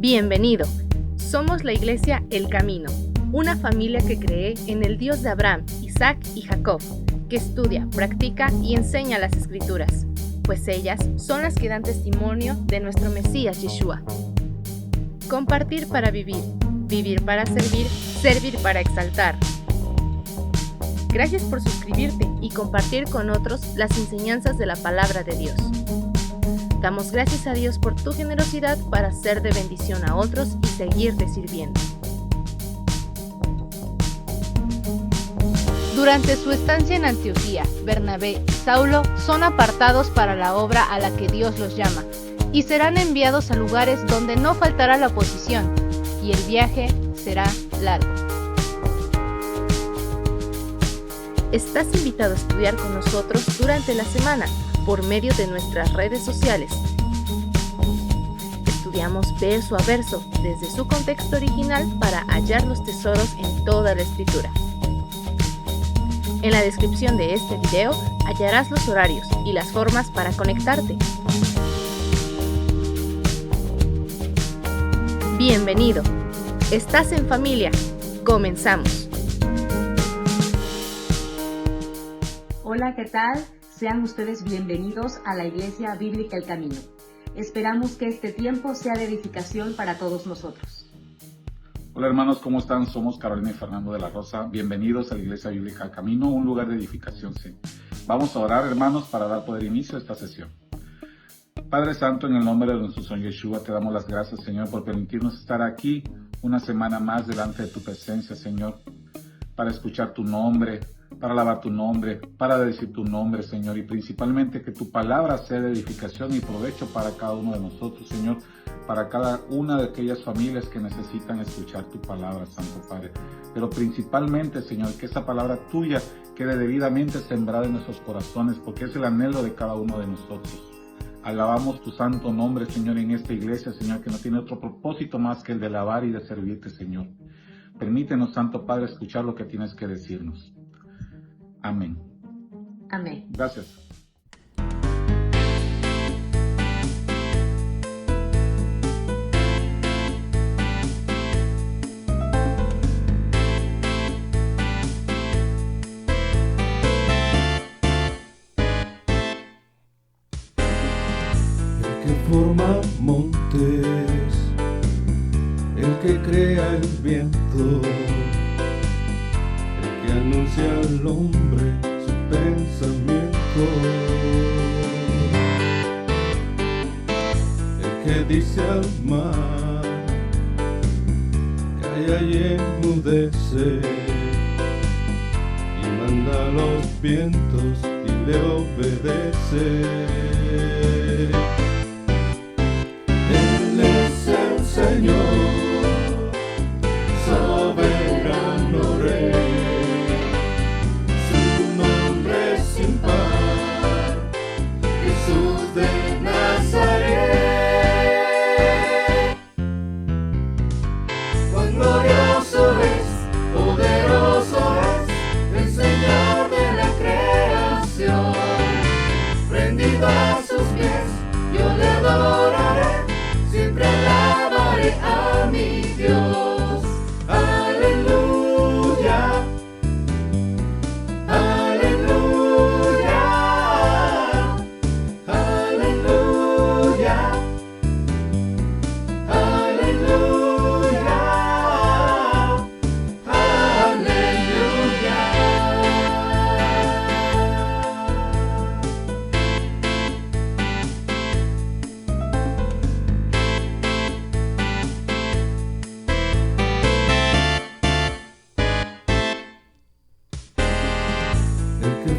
Bienvenido. Somos la Iglesia El Camino, una familia que cree en el Dios de Abraham, Isaac y Jacob, que estudia, practica y enseña las Escrituras, pues ellas son las que dan testimonio de nuestro Mesías Yeshua. Compartir para vivir, vivir para servir, servir para exaltar. Gracias por suscribirte y compartir con otros las enseñanzas de la palabra de Dios. Damos gracias a Dios por tu generosidad para ser de bendición a otros y seguirte sirviendo. Durante su estancia en Antioquía, Bernabé y Saulo son apartados para la obra a la que Dios los llama y serán enviados a lugares donde no faltará la oposición y el viaje será largo. Estás invitado a estudiar con nosotros durante la semana por medio de nuestras redes sociales. Estudiamos verso a verso desde su contexto original para hallar los tesoros en toda la Escritura. En la descripción de este video hallarás los horarios y las formas para conectarte. Bienvenido. Estás en familia. Comenzamos. Hola, ¿qué tal? Sean ustedes bienvenidos a la Iglesia Bíblica El Camino. Esperamos que este tiempo sea de edificación para todos nosotros. Hola hermanos, ¿cómo están? Somos Carolina y Fernando de la Rosa. Bienvenidos a la Iglesia Bíblica El Camino, un lugar de edificación. Sí. Vamos a orar, hermanos, para dar poder inicio a esta sesión. Padre Santo, en el nombre de nuestro Señor Yeshua, te damos las gracias, Señor, por permitirnos estar aquí una semana más delante de tu presencia, Señor, para escuchar tu nombre, para alabar tu nombre, para decir tu nombre, Señor, y principalmente que tu palabra sea de edificación y provecho para cada uno de nosotros, Señor, para cada una de aquellas familias que necesitan escuchar tu palabra, Santo Padre. Pero principalmente, Señor, que esa palabra tuya quede debidamente sembrada en nuestros corazones, porque es el anhelo de cada uno de nosotros. Alabamos tu santo nombre, Señor, en esta iglesia, Señor, que no tiene otro propósito más que el de alabar y de servirte, Señor. Permítenos, Santo Padre, escuchar lo que tienes que decirnos. Amén. Amén. Gracias. El que forma montes, el que crea el viento, que anuncia al hombre su pensamiento, el que dice al mar, calla y enmudece, y manda a los vientos y le obedece. Él es el Señor, soberano Rey.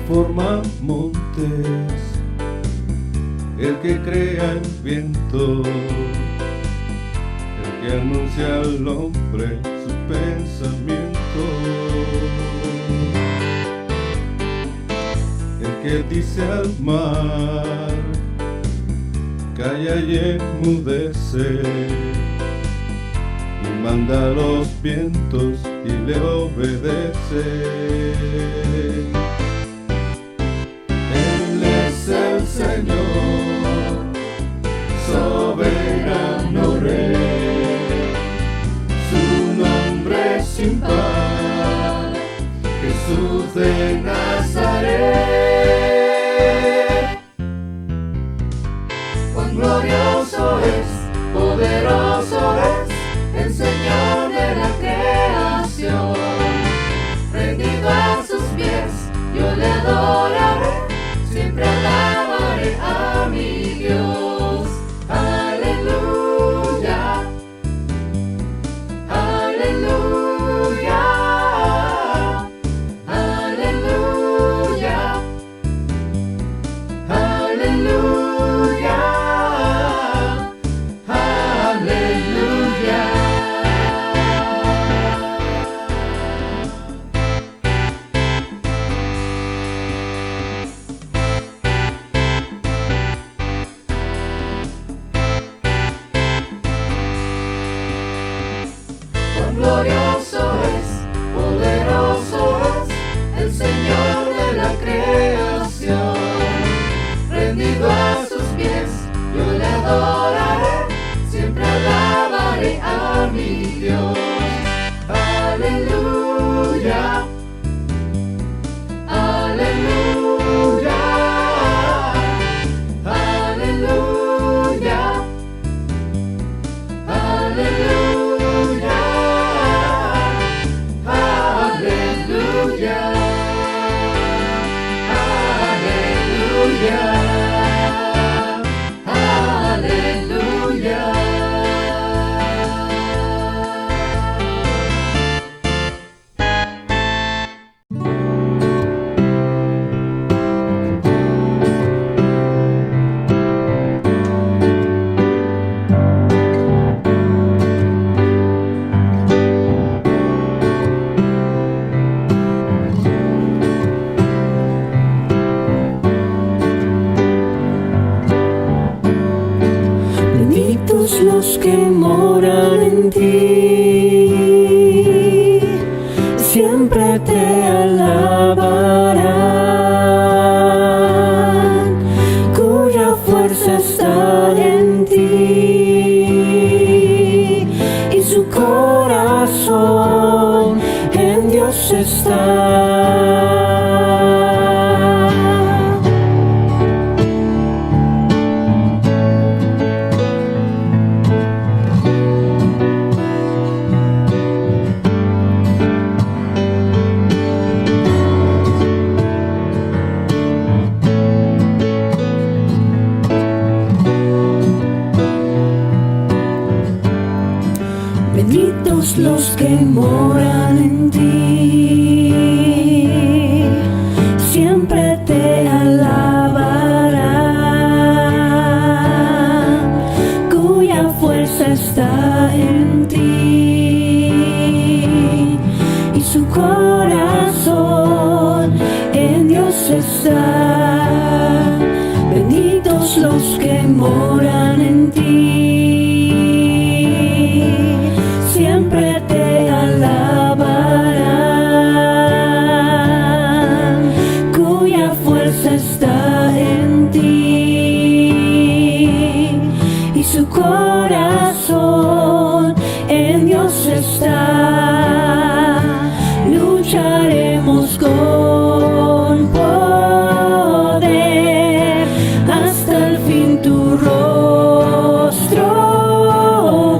Forma montes, el que crea el viento, el que anuncia al hombre su pensamiento, el que dice al mar, calla y enmudece, y manda a los vientos y le obedece. Señor, soberano Rey, glorioso es, poderoso es el Señor de la creación. Rendido a sus pies, yo le adoraré, siempre alabaré a mi Dios. Aleluya, aleluya, aleluya, aleluya, aleluya, aleluya, aleluya. Benditos los que moran en ti, siempre te alabarán, cuya fuerza está en ti y su corazón en Dios está. Benditos los que moran en ti, siempre te alabarán, cuya fuerza está en ti y su corazón en Dios está. Benditos los que moran en ti, siempre te alabarán, cuya fuerza está en ti y su corazón en Dios está. Lucharemos con poder hasta el fin tu rostro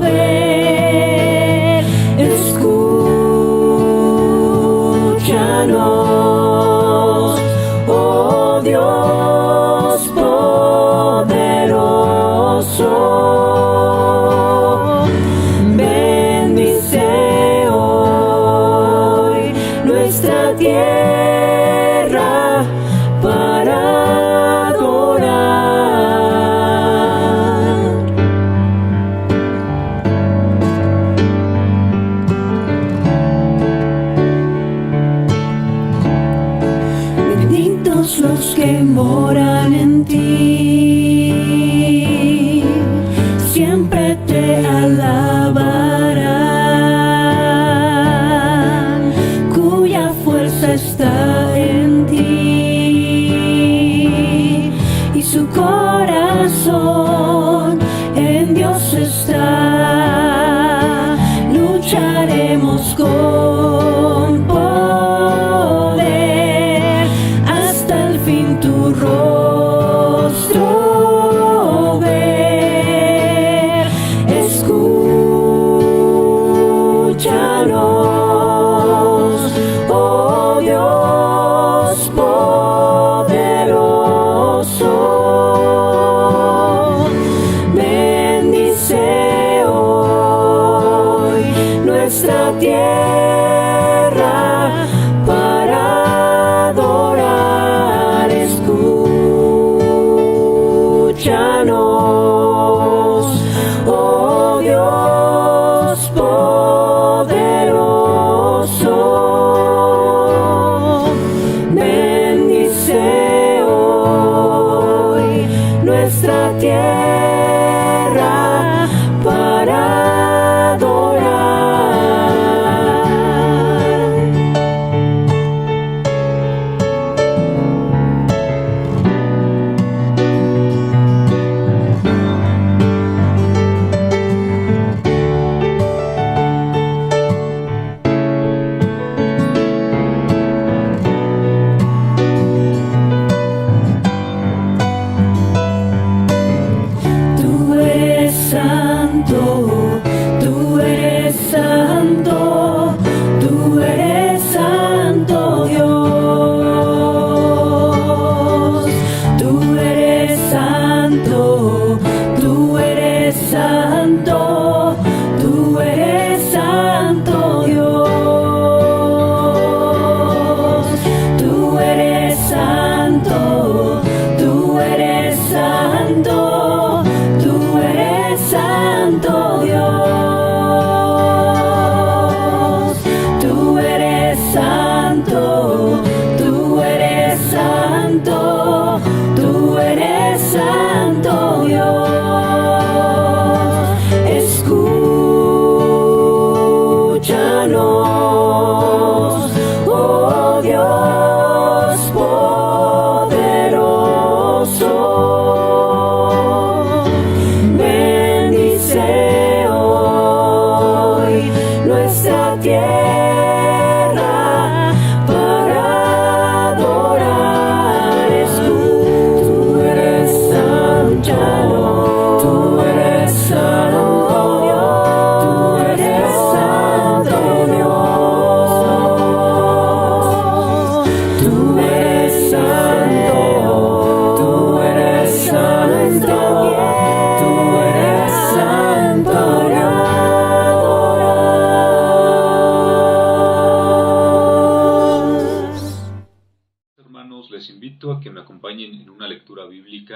ver. Escúchanos, oh Dios poderoso. Bendice hoy nuestra tierra para adorar. Benditos los que moran en ti, siempre te alabarán, cuya fuerza está en ti y su corazón en Dios está. Lucharemos con poder hasta el fin tu rostro ver. Escúchanos, oh Dios poderoso. Bendice hoy nuestra tierra para adorar. Escúchanos, oh Dios poderoso. Bendice hoy nuestra tierra para adorar.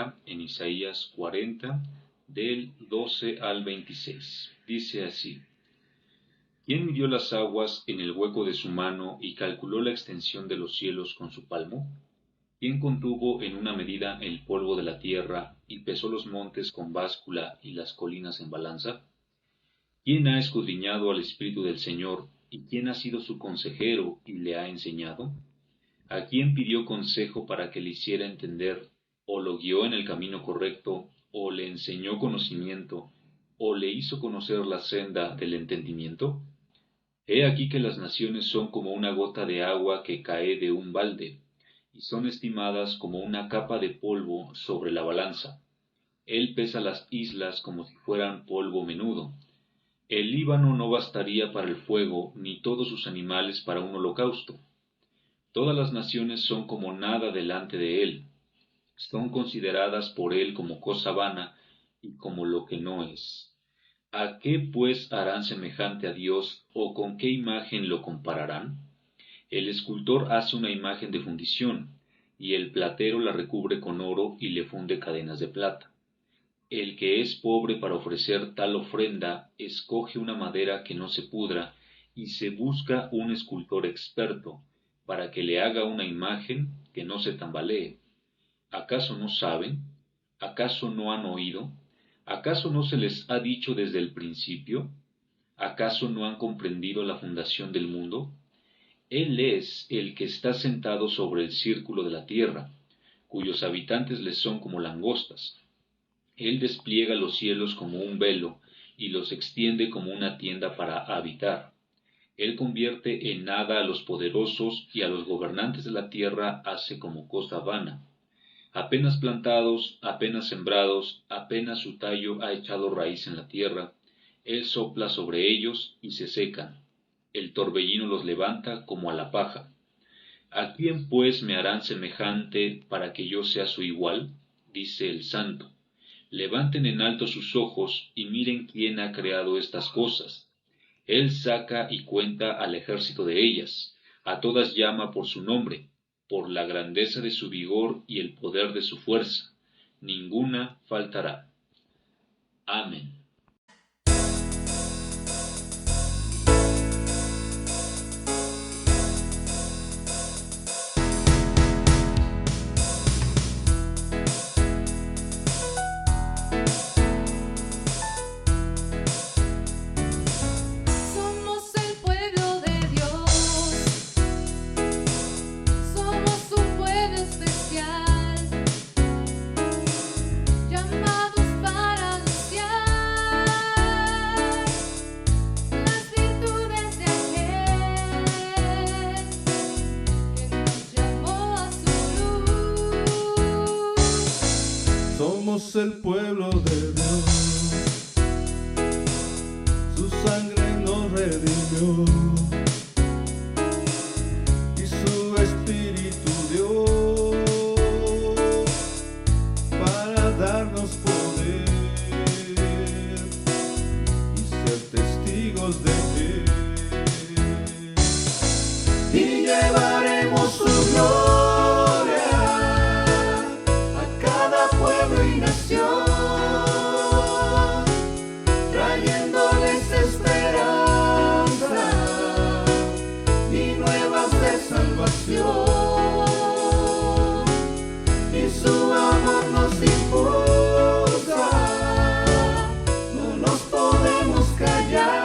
Biblia en Isaías 40, del 12 al 26. Dice así: ¿Quién midió las aguas en el hueco de su mano y calculó la extensión de los cielos con su palmo? ¿Quién contuvo en una medida el polvo de la tierra y pesó los montes con báscula y las colinas en balanza? ¿Quién ha escudriñado al Espíritu del Señor y quién ha sido su consejero y le ha enseñado? ¿A quién pidió consejo para que le hiciera entender, o lo guió en el camino correcto, o le enseñó conocimiento, o le hizo conocer la senda del entendimiento? He aquí que las naciones son como una gota de agua que cae de un balde, y son estimadas como una capa de polvo sobre la balanza. Él pesa las islas como si fueran polvo menudo. El Líbano no bastaría para el fuego, ni todos sus animales para un holocausto. Todas las naciones son como nada delante de él. Son consideradas por él como cosa vana y como lo que no es. ¿A qué pues harán semejante a Dios, o con qué imagen lo compararán? El escultor hace una imagen de fundición, y el platero la recubre con oro y le funde cadenas de plata. El que es pobre para ofrecer tal ofrenda, escoge una madera que no se pudra, y se busca un escultor experto, para que le haga una imagen que no se tambalee. ¿Acaso no saben? ¿Acaso no han oído? ¿Acaso no se les ha dicho desde el principio? ¿Acaso no han comprendido la fundación del mundo? Él es el que está sentado sobre el círculo de la tierra, cuyos habitantes les son como langostas. Él despliega los cielos como un velo, y los extiende como una tienda para habitar. Él convierte en nada a los poderosos, y a los gobernantes de la tierra hace como cosa vana. Apenas plantados, apenas sembrados, apenas su tallo ha echado raíz en la tierra, él sopla sobre ellos y se secan. El torbellino los levanta como a la paja. ¿A quién pues me harán semejante para que yo sea su igual? Dice el Santo. Levanten en alto sus ojos y miren quién ha creado estas cosas. Él saca y cuenta al ejército de ellas, a todas llama por su nombre, por la grandeza de su vigor y el poder de su fuerza. Ninguna faltará. Amén. Somos el pueblo de Dios, su sangre nos redimió y su espíritu dio para darnos poder y ser testigos de él. Y llevaremos su gloria a cada pueblo y nación, trayéndoles esperanza y nuevas de salvación. Y su amor nos impulsa, no nos podemos callar.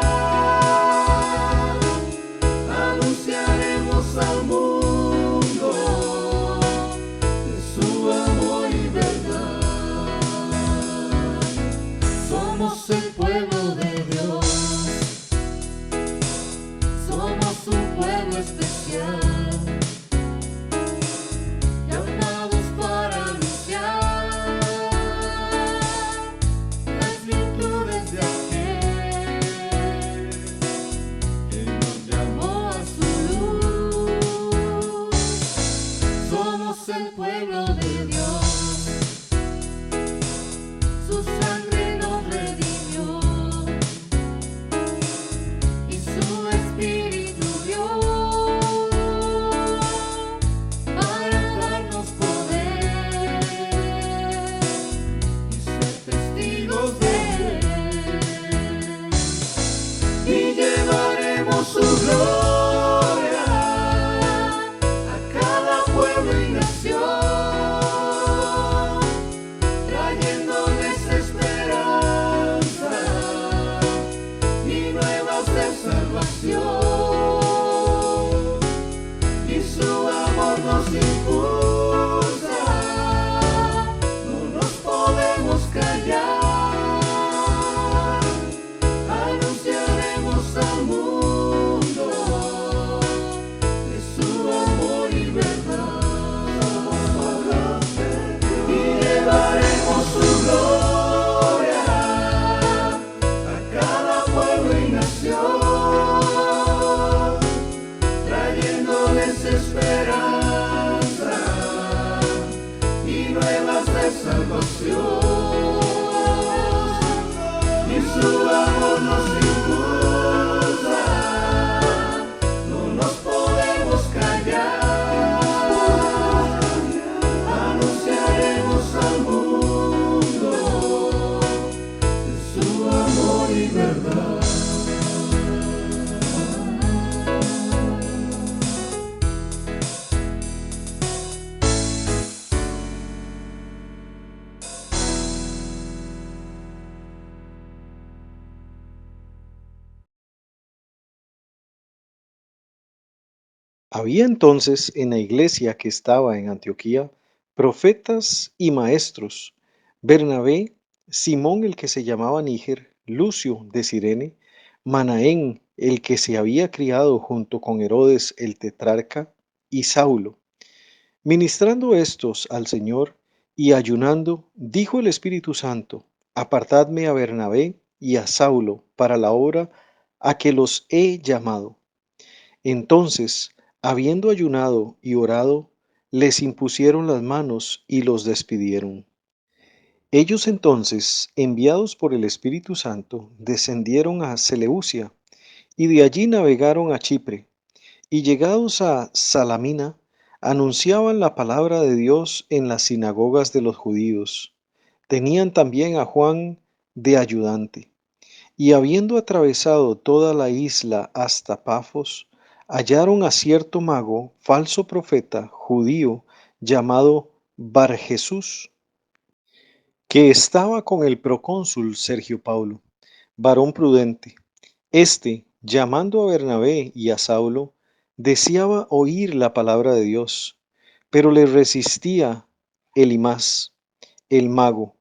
y llevaremos su gloria a cada pueblo y nación, trayéndoles esperanza y nuevas de salvación, y su amor nos impulsa, no nos podemos callar. Anunciaremos al mundo de su amor y verdad, y llevaremos su gloria a cada pueblo y nación, trayéndoles esperanza y nuevas de salvación, y su amor nos impulsa, no nos podemos callar. Anunciaremos al mundo de su amor y verdad. Había entonces en la iglesia que estaba en Antioquía profetas y maestros: Bernabé, Simón el que se llamaba Níger, Lucio de Cirene, Manaén el que se había criado junto con Herodes el tetrarca, y Saulo. Ministrando estos al Señor y ayunando, dijo el Espíritu Santo: Apartadme a Bernabé y a Saulo para la obra a que los he llamado. Entonces, habiendo ayunado y orado, les impusieron las manos y los despidieron. Ellos entonces, enviados por el Espíritu Santo, descendieron a Seleucia, y de allí navegaron a Chipre, y llegados a Salamina, anunciaban la palabra de Dios en las sinagogas de los judíos. Tenían también a Juan de ayudante. Y habiendo atravesado toda la isla hasta Pafos, hallaron a cierto mago, falso profeta, judío, llamado Barjesús, que estaba con el procónsul Sergio Paulo, varón prudente. Este, llamando a Bernabé y a Saulo, deseaba oír la palabra de Dios, pero le resistía Elimas, el mago,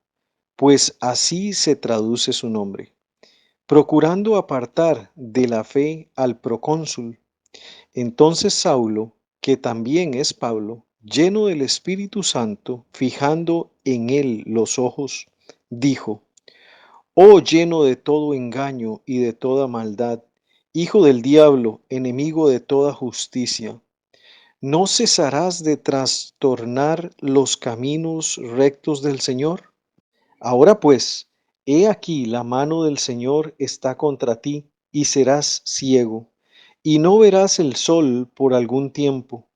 pues así se traduce su nombre, procurando apartar de la fe al procónsul. Entonces Saulo, que también es Pablo, lleno del Espíritu Santo, fijando en él los ojos, dijo: Oh, lleno de todo engaño y de toda maldad, hijo del diablo, enemigo de toda justicia, ¿no cesarás de trastornar los caminos rectos del Señor? Ahora pues, he aquí la mano del Señor está contra ti, y serás ciego, y no verás el sol por algún tiempo.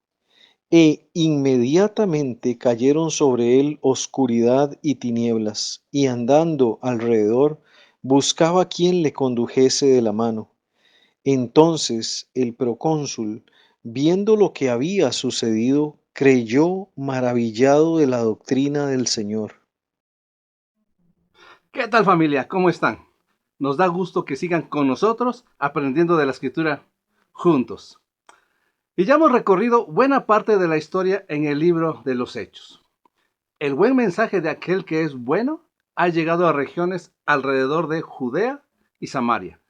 E inmediatamente cayeron sobre él oscuridad y tinieblas, y andando alrededor, buscaba quien le condujese de la mano. Entonces el procónsul, viendo lo que había sucedido, creyó maravillado de la doctrina del Señor. ¿Qué tal, familia? ¿Cómo están? Nos da gusto que sigan con nosotros aprendiendo de la Escritura juntos. Y ya hemos recorrido buena parte de la historia en el libro de los Hechos. El buen mensaje de aquel que es bueno ha llegado a regiones alrededor de Judea y Samaria,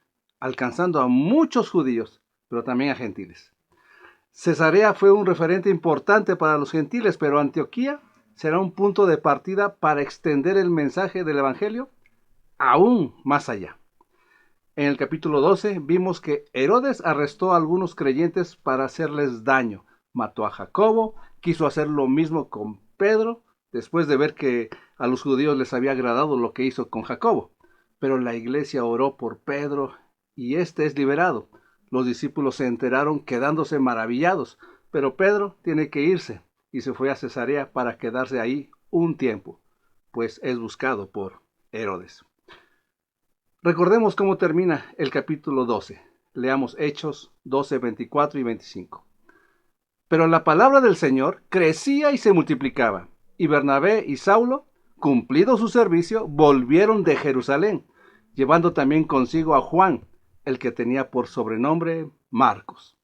alcanzando a muchos judíos, pero también a gentiles. Cesarea fue un referente importante para los gentiles, pero Antioquía será un punto de partida para extender el mensaje del Evangelio aún más allá. En el capítulo 12 vimos que Herodes arrestó a algunos creyentes para hacerles daño. Mató a Jacobo, quiso hacer lo mismo con Pedro, después de ver que a los judíos les había agradado lo que hizo con Jacobo. Pero la iglesia oró por Pedro y este es liberado. Los discípulos se enteraron quedándose maravillados, pero Pedro tiene que irse y se fue a Cesarea para quedarse ahí un tiempo, pues es buscado por Herodes. Recordemos cómo termina el capítulo 12. Leamos Hechos 12, 24 y 25. Pero la palabra del Señor crecía y se multiplicaba, y Bernabé y Saulo, cumplido su servicio, volvieron de Jerusalén, llevando también consigo a Juan, el que tenía por sobrenombre Marcos.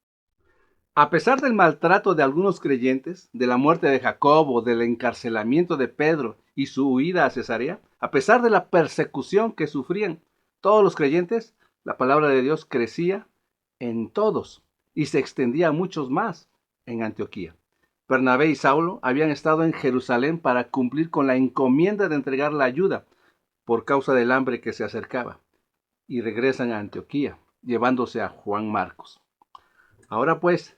A pesar del maltrato de algunos creyentes, de la muerte de Jacobo, del encarcelamiento de Pedro y su huida a Cesarea, a pesar de la persecución que sufrían todos los creyentes, la palabra de Dios crecía en todos y se extendía a muchos más en Antioquía. Bernabé y Saulo habían estado en Jerusalén para cumplir con la encomienda de entregar la ayuda por causa del hambre que se acercaba, y regresan a Antioquía, llevándose a Juan Marcos. Ahora pues,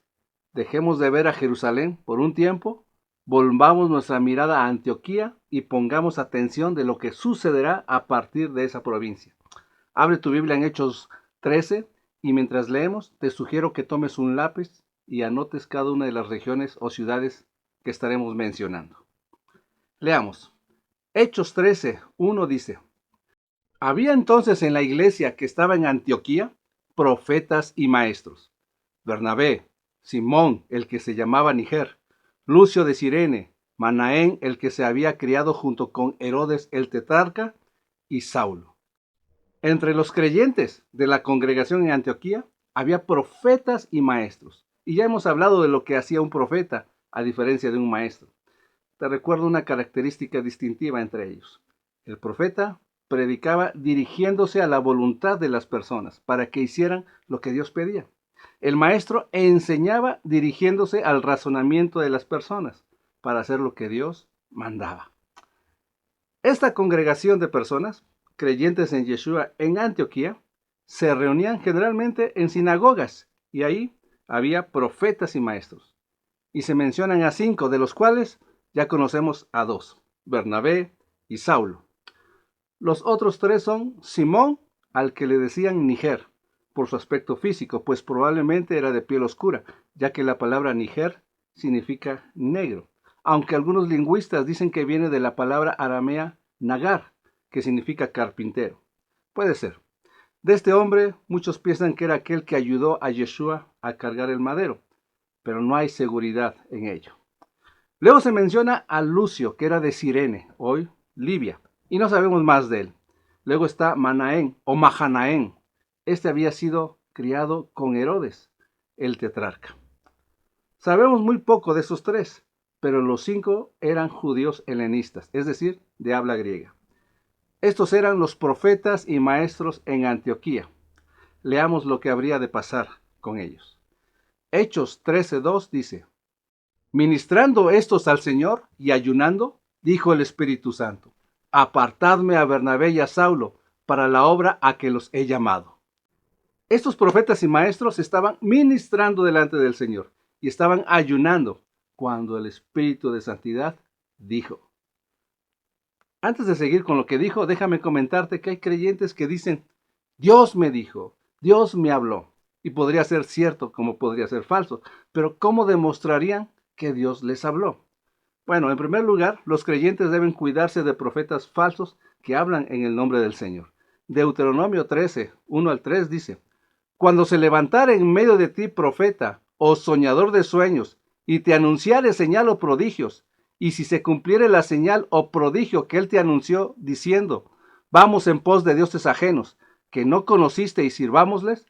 dejemos de ver a Jerusalén por un tiempo, volvamos nuestra mirada a Antioquía y pongamos atención de lo que sucederá a partir de esa provincia. Abre tu Biblia en Hechos 13 y mientras leemos te sugiero que tomes un lápiz y anotes cada una de las regiones o ciudades que estaremos mencionando. Leamos. Hechos 13, 1 dice: Había entonces en la iglesia que estaba en Antioquía profetas y maestros: Bernabé, Simón, el que se llamaba Niger, Lucio de Cirene, Manaén, el que se había criado junto con Herodes el tetrarca, y Saulo. Entre los creyentes de la congregación en Antioquía había profetas y maestros. Y ya hemos hablado de lo que hacía un profeta, a diferencia de un maestro. Te recuerdo una característica distintiva entre ellos. El profeta predicaba dirigiéndose a la voluntad de las personas para que hicieran lo que Dios pedía. El maestro enseñaba dirigiéndose al razonamiento de las personas para hacer lo que Dios mandaba. Esta congregación de personas, creyentes en Yeshua en Antioquía, se reunían generalmente en sinagogas y ahí había profetas y maestros. Y se mencionan a 5, de los cuales ya conocemos a 2, Bernabé y Saulo. Los otros 3 son Simón, al que le decían Niger, por su aspecto físico, pues probablemente era de piel oscura, ya que la palabra Niger significa negro, aunque algunos lingüistas dicen que viene de la palabra aramea Nagar, que significa carpintero. Puede ser. De este hombre, muchos piensan que era aquel que ayudó a Yeshua a cargar el madero, pero no hay seguridad en ello. Luego se menciona a Lucio, que era de Cirene, hoy Libia, y no sabemos más de él. Luego está Manaén o Mahanaén. Este había sido criado con Herodes, el tetrarca. Sabemos muy poco de esos 3, pero los 5 eran judíos helenistas, es decir, de habla griega. Estos eran los profetas y maestros en Antioquía. Leamos lo que habría de pasar con ellos. Hechos 13:2 dice: Ministrando estos al Señor y ayunando, dijo el Espíritu Santo: Apartadme a Bernabé y a Saulo para la obra a que los he llamado. Estos profetas y maestros estaban ministrando delante del Señor y estaban ayunando cuando el Espíritu de Santidad dijo. Antes de seguir con lo que dijo, déjame comentarte que hay creyentes que dicen: Dios me dijo, Dios me habló. Y podría ser cierto como podría ser falso, pero ¿cómo demostrarían que Dios les habló? Bueno, en primer lugar, los creyentes deben cuidarse de profetas falsos que hablan en el nombre del Señor. Deuteronomio 13, 1 al 3 dice: Cuando se levantare en medio de ti profeta o soñador de sueños, y te anunciare señal o prodigios, y si se cumpliere la señal o prodigio que él te anunció, diciendo: Vamos en pos de dioses ajenos, que no conociste y sirvámosles,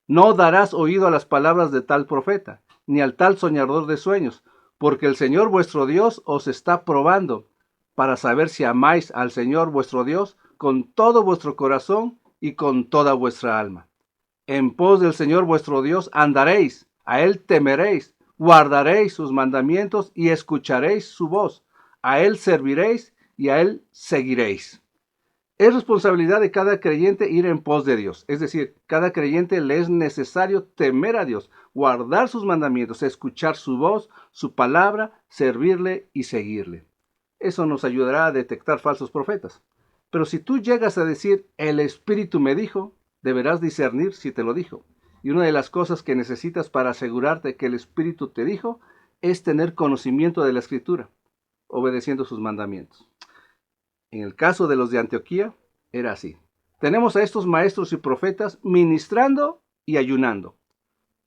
no darás oído a las palabras de tal profeta, ni al tal soñador de sueños, porque el Señor vuestro Dios os está probando, para saber si amáis al Señor vuestro Dios con todo vuestro corazón y con toda vuestra alma. En pos del Señor vuestro Dios andaréis, a Él temeréis, guardaréis sus mandamientos y escucharéis su voz. A Él serviréis y a Él seguiréis. Es responsabilidad de cada creyente ir en pos de Dios. Es decir, cada creyente le es necesario temer a Dios, guardar sus mandamientos, escuchar su voz, su palabra, servirle y seguirle. Eso nos ayudará a detectar falsos profetas. Pero si tú llegas a decir: el Espíritu me dijo, deberás discernir si te lo dijo. Y una de las cosas que necesitas para asegurarte que el Espíritu te dijo es tener conocimiento de la Escritura, obedeciendo sus mandamientos. En el caso de los de Antioquía, era así. Tenemos a estos maestros y profetas ministrando y ayunando,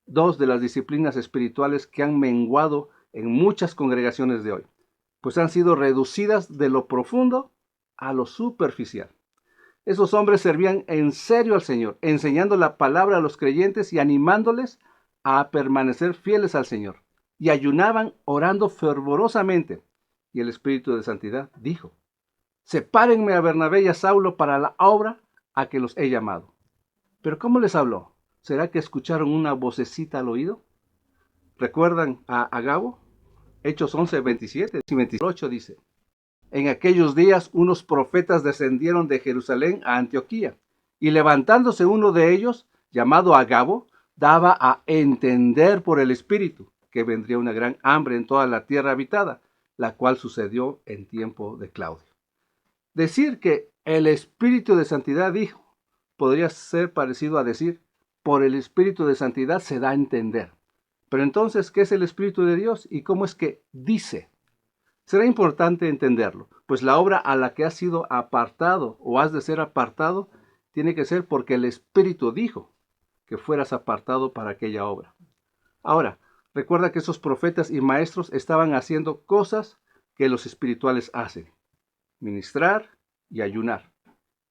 dos de las disciplinas espirituales que han menguado en muchas congregaciones de hoy, pues han sido reducidas de lo profundo a lo superficial. Esos hombres servían en serio al Señor, enseñando la palabra a los creyentes y animándoles a permanecer fieles al Señor. Y ayunaban orando fervorosamente. Y el Espíritu de Santidad dijo: sepárenme a Bernabé y a Saulo para la obra a que los he llamado. ¿Pero cómo les habló? ¿Será que escucharon una vocecita al oído? ¿Recuerdan a Agabo? Hechos 11, 27 y 28 dice: en aquellos días unos profetas descendieron de Jerusalén a Antioquía, y levantándose uno de ellos, llamado Agabo, daba a entender por el Espíritu que vendría una gran hambre en toda la tierra habitada, la cual sucedió en tiempo de Claudio. Decir que el Espíritu de Santidad dijo podría ser parecido a decir: por el Espíritu de Santidad se da a entender. Pero entonces, ¿qué es el Espíritu de Dios y cómo es que dice? Será importante entenderlo, pues la obra a la que has sido apartado o has de ser apartado tiene que ser porque el Espíritu dijo que fueras apartado para aquella obra. Ahora, recuerda que esos profetas y maestros estaban haciendo cosas que los espirituales hacen: ministrar y ayunar.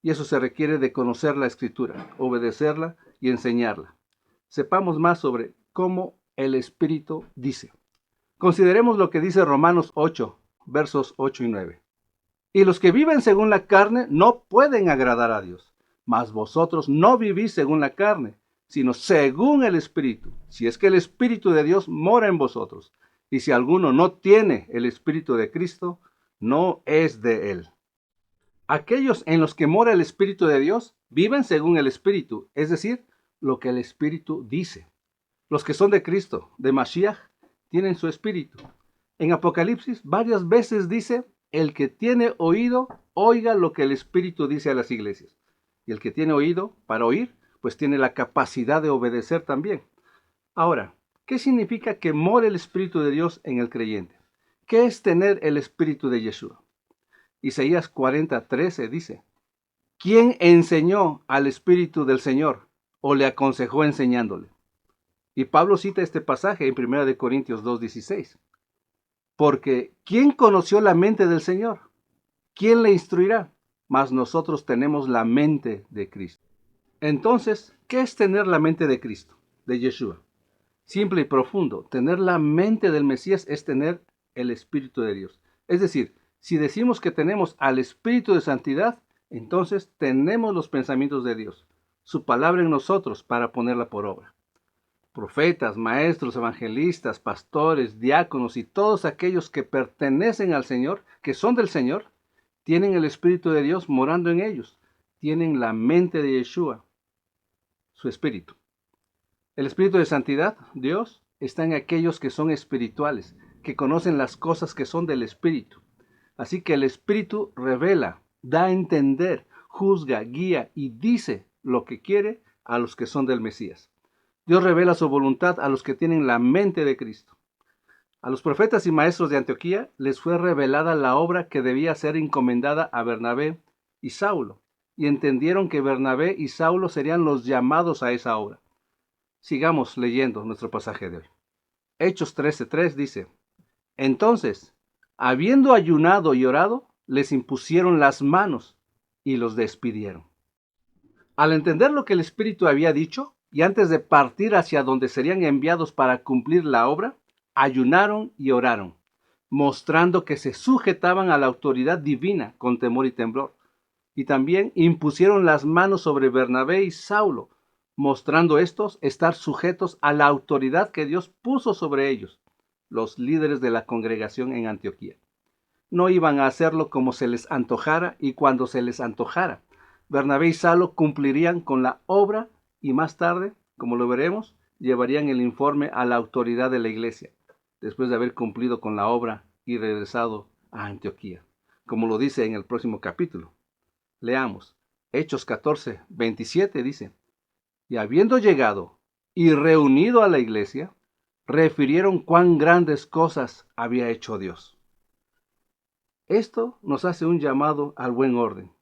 Y eso se requiere de conocer la Escritura, obedecerla y enseñarla. Sepamos más sobre cómo el Espíritu dice. Consideremos lo que dice Romanos 8, versos 8 y 9. Y los que viven según la carne no pueden agradar a Dios, mas vosotros no vivís según la carne, sino según el Espíritu, si es que el Espíritu de Dios mora en vosotros. Y si alguno no tiene el Espíritu de Cristo, no es de él. Aquellos en los que mora el Espíritu de Dios viven según el Espíritu, es decir, lo que el Espíritu dice. Los que son de Cristo, de Mashiach, tienen su Espíritu. En Apocalipsis varias veces dice: el que tiene oído, oiga lo que el Espíritu dice a las iglesias. Y el que tiene oído para oír, pues tiene la capacidad de obedecer también. Ahora, ¿qué significa que more el Espíritu de Dios en el creyente? ¿Qué es tener el Espíritu de Yeshua? Isaías 40:13 dice: ¿quién enseñó al Espíritu del Señor o le aconsejó enseñándole? Y Pablo cita este pasaje en 1 Corintios 2:16. Porque ¿quién conoció la mente del Señor? ¿Quién le instruirá? Mas nosotros tenemos la mente de Cristo. Entonces, ¿qué es tener la mente de Cristo, de Yeshua? Simple y profundo, tener la mente del Mesías es tener el Espíritu de Dios. Es decir, si decimos que tenemos al Espíritu de Santidad, entonces tenemos los pensamientos de Dios, su palabra en nosotros para ponerla por obra. Profetas, maestros, evangelistas, pastores, diáconos y todos aquellos que pertenecen al Señor, que son del Señor, tienen el Espíritu de Dios morando en ellos. Tienen la mente de Yeshua, su Espíritu. El Espíritu de Santidad, Dios, está en aquellos que son espirituales, que conocen las cosas que son del Espíritu. Así que el Espíritu revela, da a entender, juzga, guía y dice lo que quiere a los que son del Mesías. Dios revela su voluntad a los que tienen la mente de Cristo. A los profetas y maestros de Antioquía les fue revelada la obra que debía ser encomendada a Bernabé y Saulo, y entendieron que Bernabé y Saulo serían los llamados a esa obra. Sigamos leyendo nuestro pasaje de hoy. Hechos 13:3 dice: entonces, habiendo ayunado y orado, les impusieron las manos y los despidieron. Al entender lo que el Espíritu había dicho, y antes de partir hacia donde serían enviados para cumplir la obra, ayunaron y oraron, mostrando que se sujetaban a la autoridad divina con temor y temblor. Y también impusieron las manos sobre Bernabé y Saulo, mostrando estos estar sujetos a la autoridad que Dios puso sobre ellos, los líderes de la congregación en Antioquía. No iban a hacerlo como se les antojara y cuando se les antojara. Bernabé y Saulo cumplirían con la obra y más tarde, como lo veremos, llevarían el informe a la autoridad de la iglesia, después de haber cumplido con la obra y regresado a Antioquía, como lo dice en el próximo capítulo. Leamos, Hechos 14:27 dice: y habiendo llegado y reunido a la iglesia, refirieron cuán grandes cosas había hecho Dios. Esto nos hace un llamado al buen orden.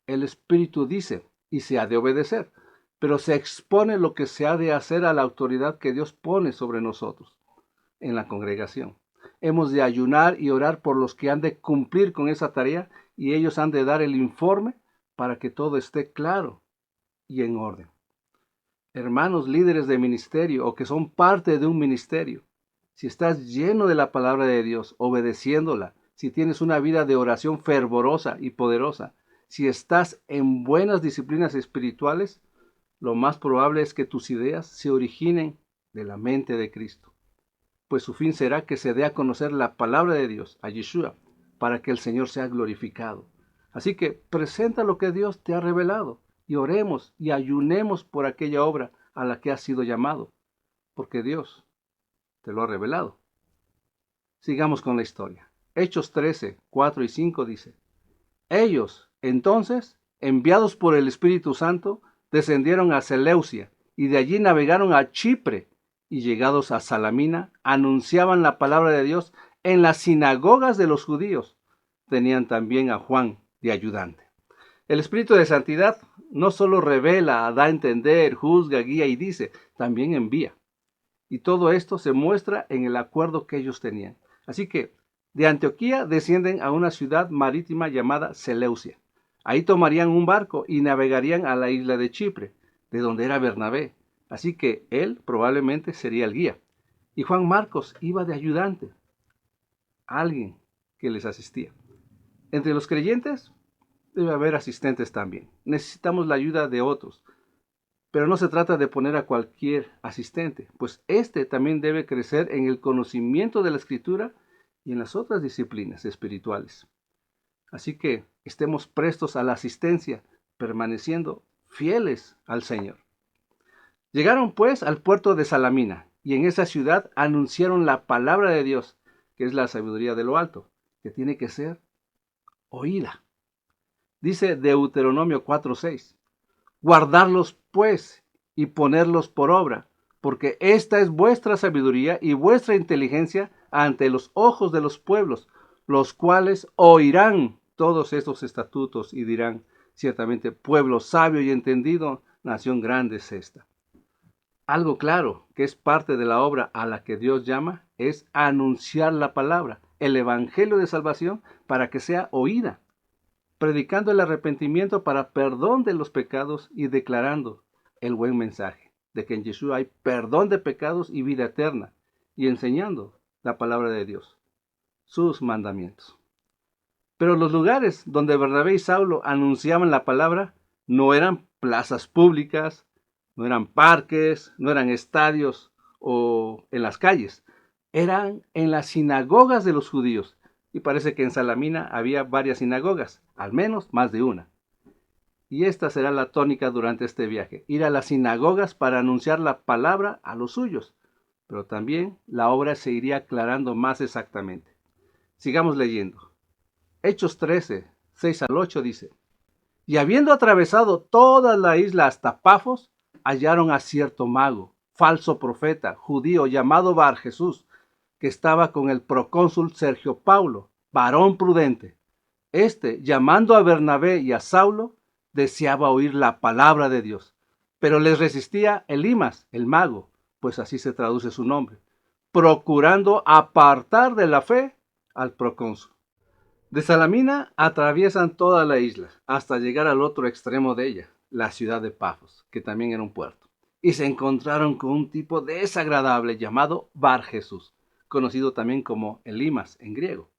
El Espíritu dice y se ha de obedecer, pero se expone lo que se ha de hacer a la autoridad que Dios pone sobre nosotros en la congregación. Hemos de ayunar y orar por los que han de cumplir con esa tarea y ellos han de dar el informe para que todo esté claro y en orden. Hermanos líderes de ministerio o que son parte de un ministerio, si estás lleno de la palabra de Dios, obedeciéndola, si tienes una vida de oración fervorosa y poderosa, si estás en buenas disciplinas espirituales, lo más probable es que tus ideas se originen de la mente de Cristo, pues su fin será que se dé a conocer la palabra de Dios, a Yeshua, para que el Señor sea glorificado. Así que presenta lo que Dios te ha revelado y oremos y ayunemos por aquella obra a la que has sido llamado, porque Dios te lo ha revelado. Sigamos con la historia. Hechos 13, 4 y 5 dice: ellos, entonces, enviados por el Espíritu Santo, descendieron a Seleucia y de allí navegaron a Chipre y llegados a Salamina, anunciaban la palabra de Dios en las sinagogas de los judíos. Tenían también a Juan de ayudante. El Espíritu de Santidad no solo revela, da a entender, juzga, guía y dice, también envía. Y todo esto se muestra en el acuerdo que ellos tenían. Así que de Antioquía descienden a una ciudad marítima llamada Seleucia. Ahí tomarían un barco y navegarían a la isla de Chipre, de donde era Bernabé. Así que él probablemente sería el guía. Y Juan Marcos iba de ayudante, alguien que les asistía. Entre los creyentes debe haber asistentes también. Necesitamos la ayuda de otros. Pero no se trata de poner a cualquier asistente, pues éste también debe crecer en el conocimiento de la Escritura y en las otras disciplinas espirituales. Así que estemos prestos a la asistencia, permaneciendo fieles al Señor. Llegaron pues al puerto de Salamina, y en esa ciudad anunciaron la palabra de Dios, que es la sabiduría de lo alto, que tiene que ser oída. Dice Deuteronomio 4:6, guardarlos pues y ponerlos por obra, porque esta es vuestra sabiduría y vuestra inteligencia ante los ojos de los pueblos, los cuales oirán todos estos estatutos y dirán, ciertamente pueblo sabio y entendido, nación grande es esta. Algo claro que es parte de la obra a la que Dios llama es anunciar la palabra, el evangelio de salvación, para que sea oída, predicando el arrepentimiento para perdón de los pecados y declarando el buen mensaje de que en Yeshua hay perdón de pecados y vida eterna, y enseñando la palabra de Dios, sus mandamientos. Pero los lugares donde Bernabé y Saulo anunciaban la palabra no eran plazas públicas, no eran parques, no eran estadios o en las calles, eran en las sinagogas de los judíos. Y parece que en Salamina había varias sinagogas, al menos más de una. Y esta será la tónica durante este viaje, ir a las sinagogas para anunciar la palabra a los suyos. Pero también la obra se iría aclarando más exactamente. Sigamos leyendo. Hechos 13, 6 al 8 dice: y habiendo atravesado toda la isla hasta Pafos, hallaron a cierto mago, falso profeta, judío, llamado Bar Jesús, que estaba con el procónsul Sergio Paulo, varón prudente. Este, llamando a Bernabé y a Saulo, deseaba oír la palabra de Dios, pero les resistía Elimas, el mago, pues así se traduce su nombre, procurando apartar de la fe al procónsul. De Salamina atraviesan toda la isla hasta llegar al otro extremo de ella, la ciudad de Pafos, que también era un puerto, y se encontraron con un tipo desagradable llamado Bar Jesús, conocido también como Elimas en griego.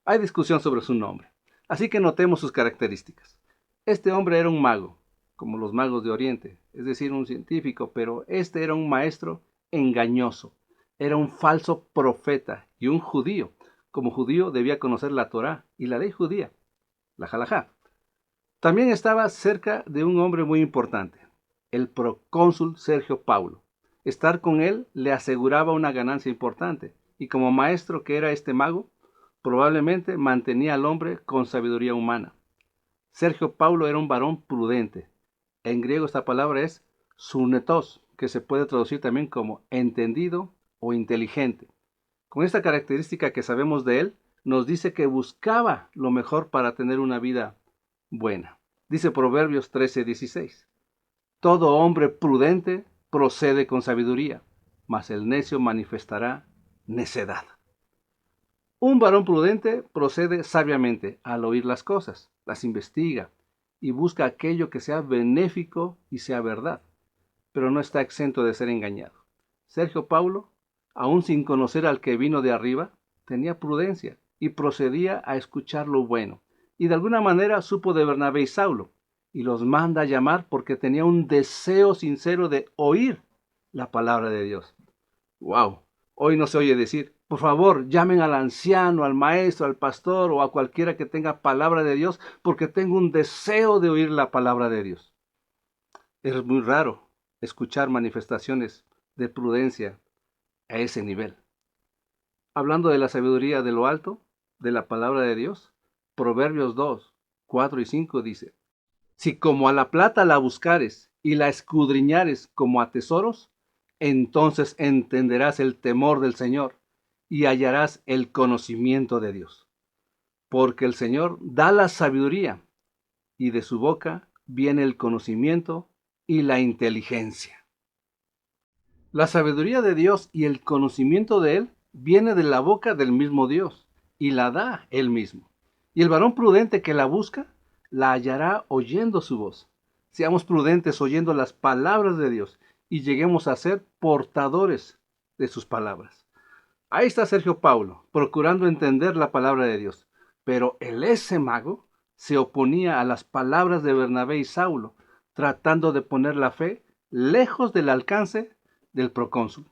Hay discusión sobre su nombre, así que notemos sus características. Este hombre era un mago, como los magos de Oriente, es decir, un científico, pero este era un maestro engañoso, era un falso profeta y un judío. Como judío debía conocer la Torá y la ley judía, la halajá. También estaba cerca de un hombre muy importante, el procónsul Sergio Paulo. Estar con él le aseguraba una ganancia importante, y como maestro que era este mago, probablemente mantenía al hombre con sabiduría humana. Sergio Paulo era un varón prudente. En griego esta palabra es sunetos, que se puede traducir también como entendido o inteligente. Con esta característica que sabemos de él, nos dice que buscaba lo mejor para tener una vida buena. Dice Proverbios 13:16. Todo hombre prudente procede con sabiduría, mas el necio manifestará necedad. Un varón prudente procede sabiamente al oír las cosas, las investiga y busca aquello que sea benéfico y sea verdad, pero no está exento de ser engañado. Sergio Paulo, aun sin conocer al que vino de arriba, tenía prudencia y procedía a escuchar lo bueno, y de alguna manera supo de Bernabé y Saulo, y los manda a llamar porque tenía un deseo sincero de oír la palabra de Dios. ¡Wow! Hoy no se oye decir, por favor, llamen al anciano, al maestro, al pastor o a cualquiera que tenga palabra de Dios, porque tengo un deseo de oír la palabra de Dios. Es muy raro escuchar manifestaciones de prudencia a ese nivel. Hablando de la sabiduría de lo alto, de la palabra de Dios, Proverbios 2, 4 y 5 dice, si como a la plata la buscares y la escudriñares como a tesoros, entonces entenderás el temor del Señor y hallarás el conocimiento de Dios. Porque el Señor da la sabiduría y de su boca viene el conocimiento y la inteligencia. La sabiduría de Dios y el conocimiento de Él viene de la boca del mismo Dios y la da Él mismo. Y el varón prudente que la busca, la hallará oyendo su voz. Seamos prudentes oyendo las palabras de Dios y lleguemos a ser portadores de sus palabras. Ahí está Sergio Paulo, procurando entender la palabra de Dios. Pero ese mago se oponía a las palabras de Bernabé y Saulo, tratando de poner la fe lejos del alcance del procónsul.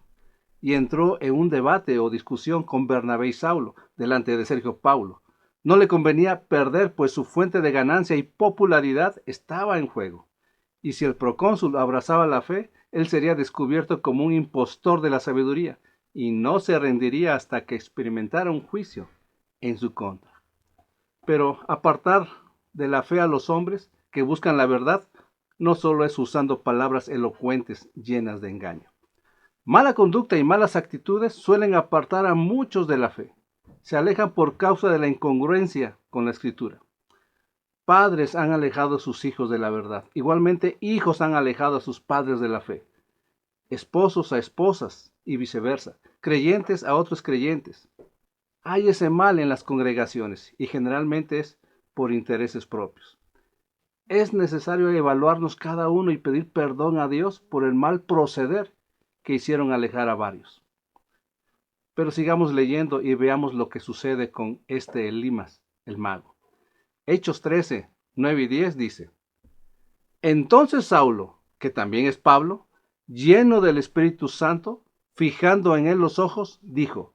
Y entró en un debate o discusión con Bernabé y Saulo delante de Sergio Paulo. No le convenía perder, pues su fuente de ganancia y popularidad estaba en juego. Y si el procónsul abrazaba la fe, él sería descubierto como un impostor de la sabiduría y no se rendiría hasta que experimentara un juicio en su contra. Pero apartar de la fe a los hombres que buscan la verdad no solo es usando palabras elocuentes llenas de engaño. Mala conducta y malas actitudes suelen apartar a muchos de la fe. Se alejan por causa de la incongruencia con la Escritura. Padres han alejado a sus hijos de la verdad. Igualmente, hijos han alejado a sus padres de la fe. Esposos a esposas y viceversa. Creyentes a otros creyentes. Hay ese mal en las congregaciones y generalmente es por intereses propios. Es necesario evaluarnos cada uno y pedir perdón a Dios por el mal proceder que hicieron alejar a varios. Pero sigamos leyendo y veamos lo que sucede con Elimas, el mago. Hechos 13, 9 y 10 dice, entonces Saulo, que también es Pablo, lleno del Espíritu Santo, fijando en él los ojos, dijo,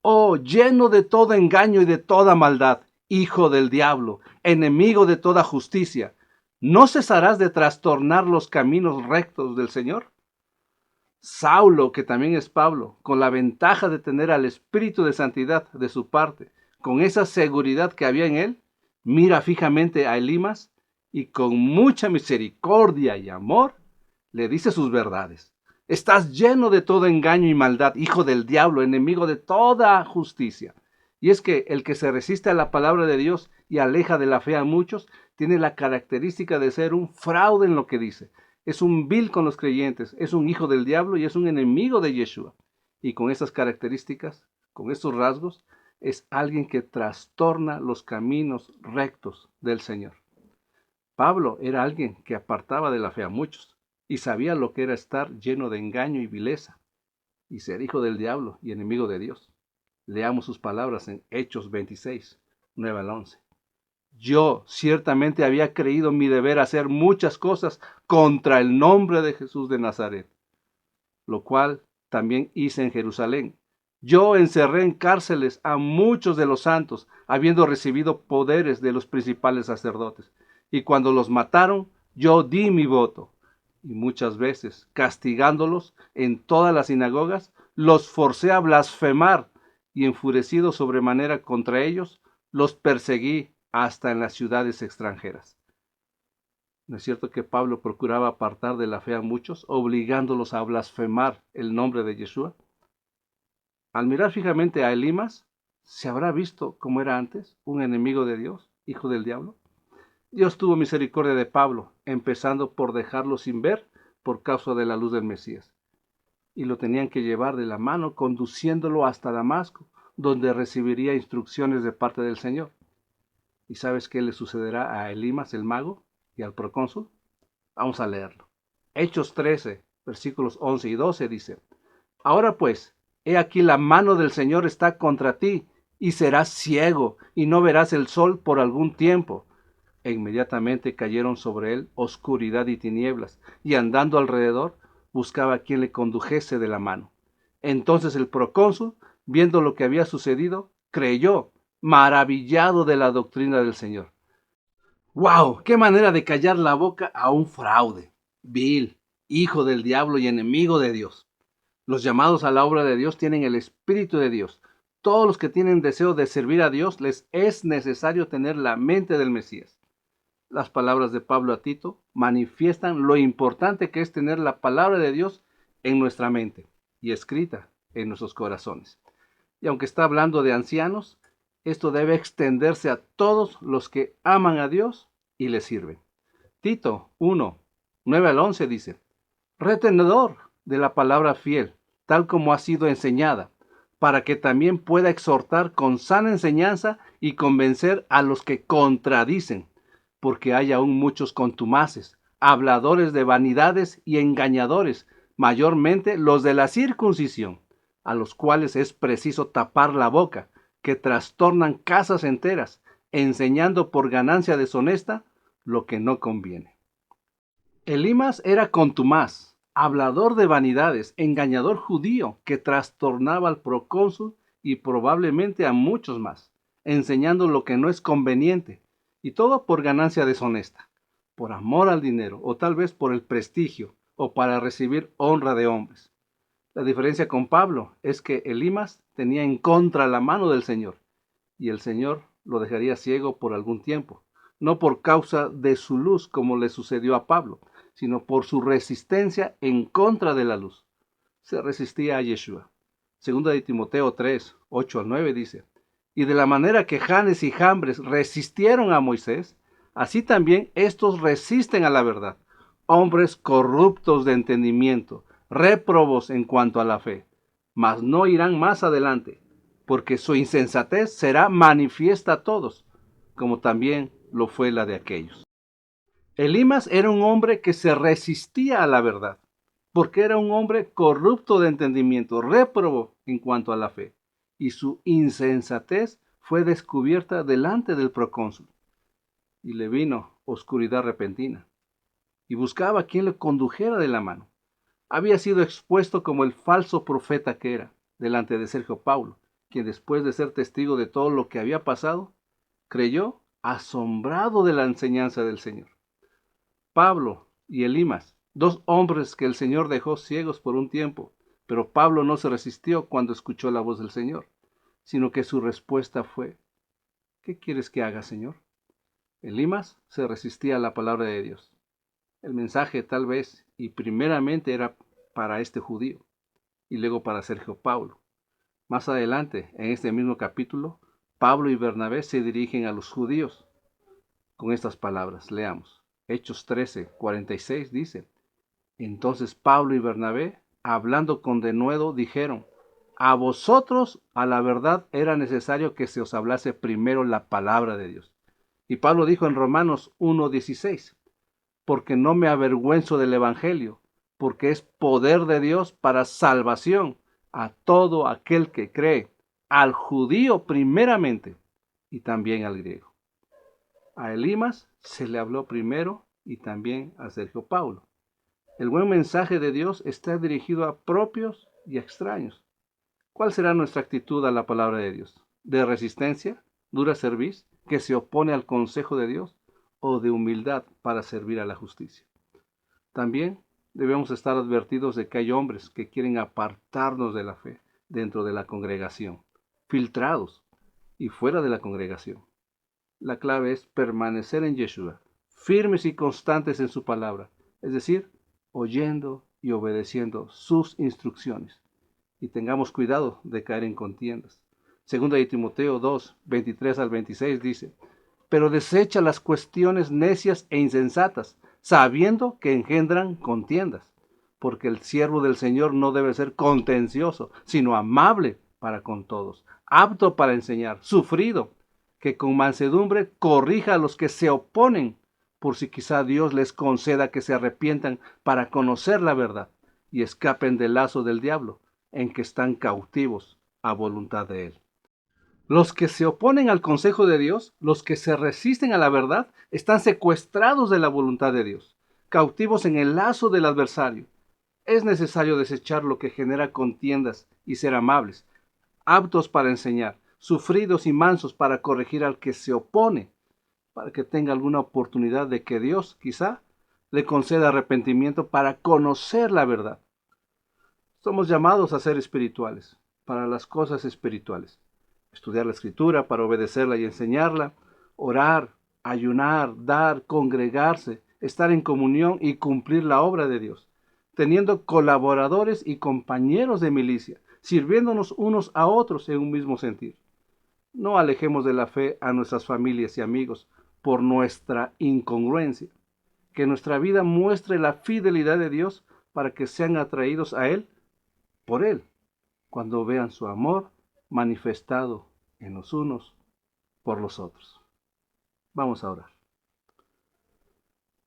oh, lleno de todo engaño y de toda maldad, hijo del diablo, enemigo de toda justicia, ¿no cesarás de trastornar los caminos rectos del Señor? Saulo, que también es Pablo, con la ventaja de tener al Espíritu de Santidad de su parte, con esa seguridad que había en él, mira fijamente a Elimas y con mucha misericordia y amor le dice sus verdades. Estás lleno de todo engaño y maldad, hijo del diablo, enemigo de toda justicia. Y es que el que se resiste a la palabra de Dios y aleja de la fe a muchos, tiene la característica de ser un fraude en lo que dice. Es un vil con los creyentes, es un hijo del diablo y es un enemigo de Yeshua. Y con esas características, con estos rasgos, es alguien que trastorna los caminos rectos del Señor. Pablo era alguien que apartaba de la fe a muchos y sabía lo que era estar lleno de engaño y vileza y ser hijo del diablo y enemigo de Dios. Leamos sus palabras en Hechos 26, 9 al 11. Yo ciertamente había creído mi deber hacer muchas cosas contra el nombre de Jesús de Nazaret, lo cual también hice en Jerusalén. Yo encerré en cárceles a muchos de los santos, habiendo recibido poderes de los principales sacerdotes. Y cuando los mataron, yo di mi voto. Y muchas veces, castigándolos en todas las sinagogas, los forcé a blasfemar, y enfurecido sobremanera contra ellos, los perseguí hasta en las ciudades extranjeras. ¿No es cierto que Pablo procuraba apartar de la fe a muchos, obligándolos a blasfemar el nombre de Yeshua? Al mirar fijamente a Elimas, ¿se habrá visto como era antes, un enemigo de Dios, hijo del diablo? Dios tuvo misericordia de Pablo, empezando por dejarlo sin ver por causa de la luz del Mesías. Y lo tenían que llevar de la mano, conduciéndolo hasta Damasco, donde recibiría instrucciones de parte del Señor. ¿Y sabes qué le sucederá a Elimas el mago y al procónsul? Vamos a leerlo. Hechos 13, versículos 11 y 12 dice: Ahora pues, he aquí la mano del Señor está contra ti, y serás ciego, y no verás el sol por algún tiempo. E inmediatamente cayeron sobre él oscuridad y tinieblas, y andando alrededor, buscaba a quien le condujese de la mano. Entonces el procónsul, viendo lo que había sucedido, creyó, maravillado de la doctrina del Señor. ¡Wow! ¡Qué manera de callar la boca a un fraude, vil, hijo del diablo y enemigo de Dios! Los llamados a la obra de Dios tienen el Espíritu de Dios. Todos los que tienen deseo de servir a Dios les es necesario tener la mente del Mesías. Las palabras de Pablo a Tito manifiestan lo importante que es tener la palabra de Dios en nuestra mente y escrita en nuestros corazones. Y aunque está hablando de ancianos, esto debe extenderse a todos los que aman a Dios y le sirven. Tito 1, 9 al 11 dice: retenedor de la palabra fiel, tal como ha sido enseñada, para que también pueda exhortar con sana enseñanza y convencer a los que contradicen, porque hay aún muchos contumaces, habladores de vanidades y engañadores, mayormente los de la circuncisión, a los cuales es preciso tapar la boca, que trastornan casas enteras, enseñando por ganancia deshonesta lo que no conviene. Elimas era contumaz, hablador de vanidades, engañador judío, que trastornaba al procónsul y probablemente a muchos más, enseñando lo que no es conveniente, y todo por ganancia deshonesta, por amor al dinero, o tal vez por el prestigio, o para recibir honra de hombres. La diferencia con Pablo es que Elimas tenía en contra la mano del Señor, y el Señor lo dejaría ciego por algún tiempo, no por causa de su luz como le sucedió a Pablo, sino por su resistencia en contra de la luz. Se resistía a Yeshua. Segunda de Timoteo 3, 8 al 9 dice: y de la manera que Janes y Jambres resistieron a Moisés, así también estos resisten a la verdad, hombres corruptos de entendimiento, réprobos en cuanto a la fe, mas no irán más adelante, porque su insensatez será manifiesta a todos, como también lo fue la de aquellos. Elimas era un hombre que se resistía a la verdad, porque era un hombre corrupto de entendimiento, réprobo en cuanto a la fe, y su insensatez fue descubierta delante del procónsul. Y le vino oscuridad repentina, y buscaba a quien le condujera de la mano. Había sido expuesto como el falso profeta que era, delante de Sergio Paulo, quien después de ser testigo de todo lo que había pasado, creyó asombrado de la enseñanza del Señor. Pablo y Elimas, dos hombres que el Señor dejó ciegos por un tiempo, pero Pablo no se resistió cuando escuchó la voz del Señor, sino que su respuesta fue: ¿qué quieres que haga, Señor? Elimas se resistía a la palabra de Dios. El mensaje tal vez y primeramente era para este judío y luego para Sergio Paulo. Más adelante, en este mismo capítulo, Pablo y Bernabé se dirigen a los judíos con estas palabras. Leamos. Hechos 13, 46 dice: entonces Pablo y Bernabé, hablando con denuedo, dijeron: a vosotros a la verdad era necesario que se os hablase primero la palabra de Dios. Y Pablo dijo en Romanos 1:16: porque no me avergüenzo del evangelio, porque es poder de Dios para salvación a todo aquel que cree, al judío primeramente y también al griego. A Elimas se le habló primero y también a Sergio Paulo. El buen mensaje de Dios está dirigido a propios y a extraños. ¿Cuál será nuestra actitud a la palabra de Dios? ¿De resistencia, dura cerviz, que se opone al consejo de Dios, o de humildad para servir a la justicia? También debemos estar advertidos de que hay hombres que quieren apartarnos de la fe dentro de la congregación, filtrados y fuera de la congregación. La clave es permanecer en Yeshua, firmes y constantes en su palabra, es decir, oyendo y obedeciendo sus instrucciones. Y tengamos cuidado de caer en contiendas. Segunda de Timoteo 2, 23 al 26 dice: pero desecha las cuestiones necias e insensatas, sabiendo que engendran contiendas, porque el siervo del Señor no debe ser contencioso, sino amable para con todos, apto para enseñar, sufrido, que con mansedumbre corrija a los que se oponen, por si quizá Dios les conceda que se arrepientan para conocer la verdad y escapen del lazo del diablo, en que están cautivos a voluntad de él. Los que se oponen al consejo de Dios, los que se resisten a la verdad, están secuestrados de la voluntad de Dios, cautivos en el lazo del adversario. Es necesario desechar lo que genera contiendas y ser amables, aptos para enseñar, sufridos y mansos para corregir al que se opone, para que tenga alguna oportunidad de que Dios, quizá, le conceda arrepentimiento para conocer la verdad. Somos llamados a ser espirituales, para las cosas espirituales. Estudiar la Escritura para obedecerla y enseñarla, orar, ayunar, dar, congregarse, estar en comunión y cumplir la obra de Dios, teniendo colaboradores y compañeros de milicia, sirviéndonos unos a otros en un mismo sentir. No alejemos de la fe a nuestras familias y amigos por nuestra incongruencia. Que nuestra vida muestre la fidelidad de Dios para que sean atraídos a Él por Él, cuando vean su amor manifestado en los unos por los otros. Vamos a orar.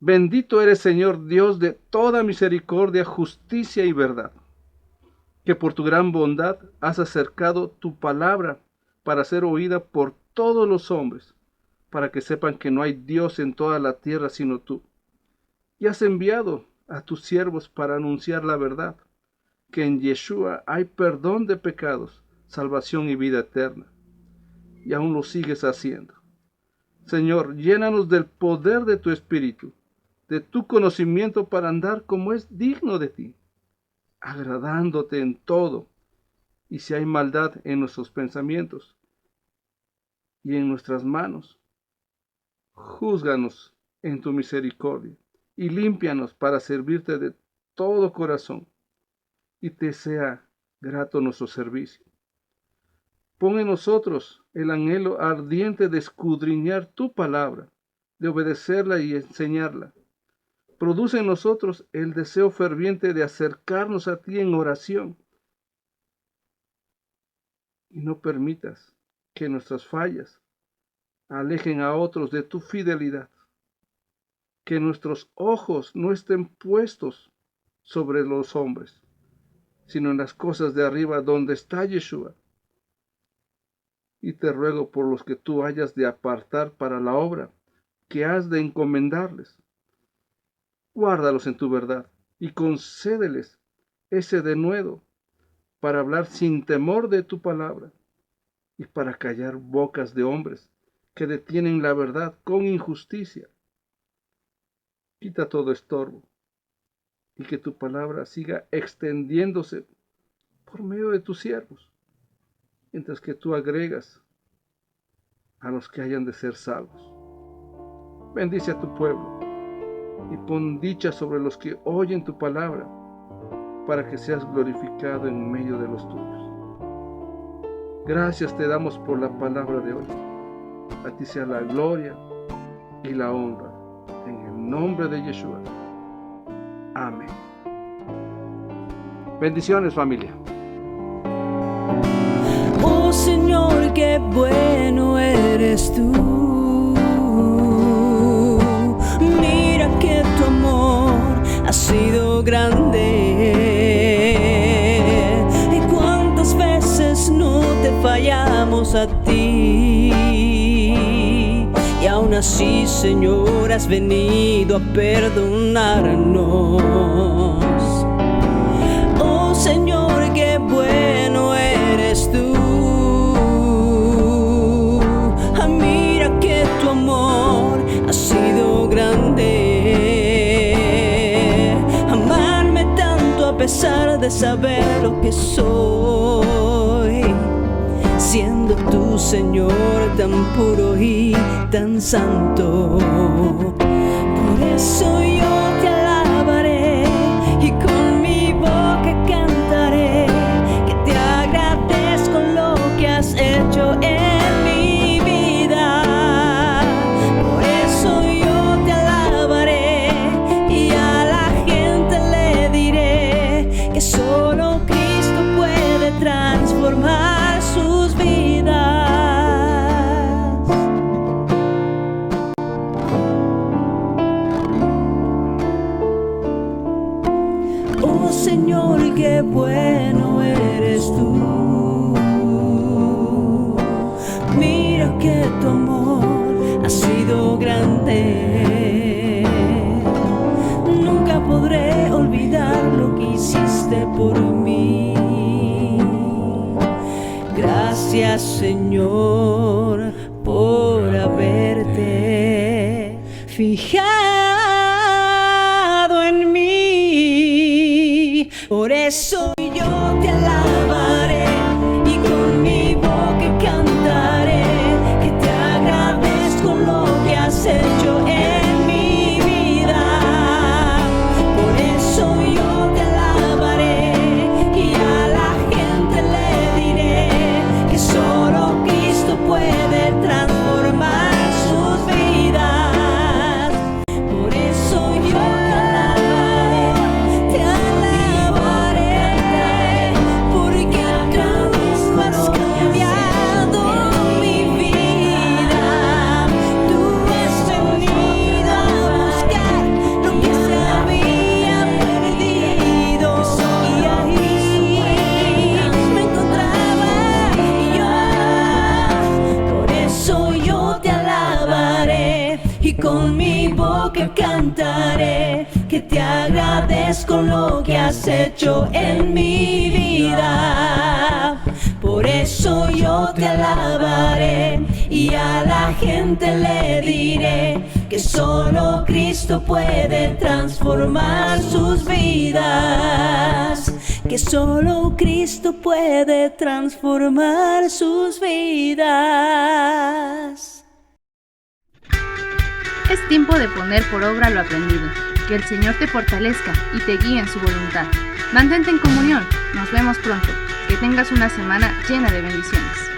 Bendito eres, Señor Dios de toda misericordia, justicia y verdad, que por tu gran bondad has acercado tu palabra para ser oída por todos los hombres, para que sepan que no hay Dios en toda la tierra sino tú. Y has enviado a tus siervos para anunciar la verdad, que en Yeshua hay perdón de pecados, salvación y vida eterna. Y aún lo sigues haciendo. Señor, llénanos del poder de tu Espíritu, de tu conocimiento para andar como es digno de ti, agradándote en todo. Y si hay maldad en nuestros pensamientos y en nuestras manos, júzganos en tu misericordia y límpianos para servirte de todo corazón y te sea grato nuestro servicio. Pon en nosotros el anhelo ardiente de escudriñar tu palabra, de obedecerla y enseñarla. Produce en nosotros el deseo ferviente de acercarnos a ti en oración. Y no permitas que nuestras fallas alejen a otros de tu fidelidad. Que nuestros ojos no estén puestos sobre los hombres, sino en las cosas de arriba donde está Yeshua. Y te ruego por los que tú hayas de apartar para la obra que has de encomendarles. Guárdalos en tu verdad y concédeles ese denuedo para hablar sin temor de tu palabra y para callar bocas de hombres que detienen la verdad con injusticia. Quita todo estorbo y que tu palabra siga extendiéndose por medio de tus siervos, mientras que tú agregas a los que hayan de ser salvos. Bendice a tu pueblo y pon dicha sobre los que oyen tu palabra, para que seas glorificado en medio de los tuyos. Gracias te damos por la palabra de hoy. A ti sea la gloria y la honra, en el nombre de Yeshua. Amén. Bendiciones, familia. Oh Señor, qué bueno eres tú. Mira que tu amor ha sido grande. Y cuántas veces no te fallamos a ti. Y aún así, Señor, has venido a perdonarnos. Oh Señor, qué bueno eres tú. Mira que tu amor ha sido grande. Amarme tanto a pesar de saber lo que soy, siendo tú, Señor, tan puro y tan santo. Por eso yo te alabaré y con mi boca cantaré que te agradezco lo que has hecho en mi vida. eres tú. Mira que tu amor ha sido grande. Nunca podré olvidar lo que hiciste por mí. Gracias, Señor, por haberte fijado en mí. Por eso yo te alabaré y con mi boca cantaré que te agradezco lo que has hecho en mi vida. Por eso yo te alabaré y a la gente le diré que solo Cristo puede transformar sus vidas. Por eso yo te alabaré, porque tú has cambiado mi vida. Tú has venido a buscar lo que se había perdido, y ahí me encontraba yo. Por eso yo te alabaré y con mi boca cantaré que te agradezco lo que has hecho en mi vida. Por eso yo te alabaré y a la gente le diré que solo Cristo puede transformar sus vidas. Que solo Cristo puede transformar sus vidas. Es tiempo de poner por obra lo aprendido. Que el Señor te fortalezca y te guíe en su voluntad. Mantente en comunión. Nos vemos pronto. Que tengas una semana llena de bendiciones.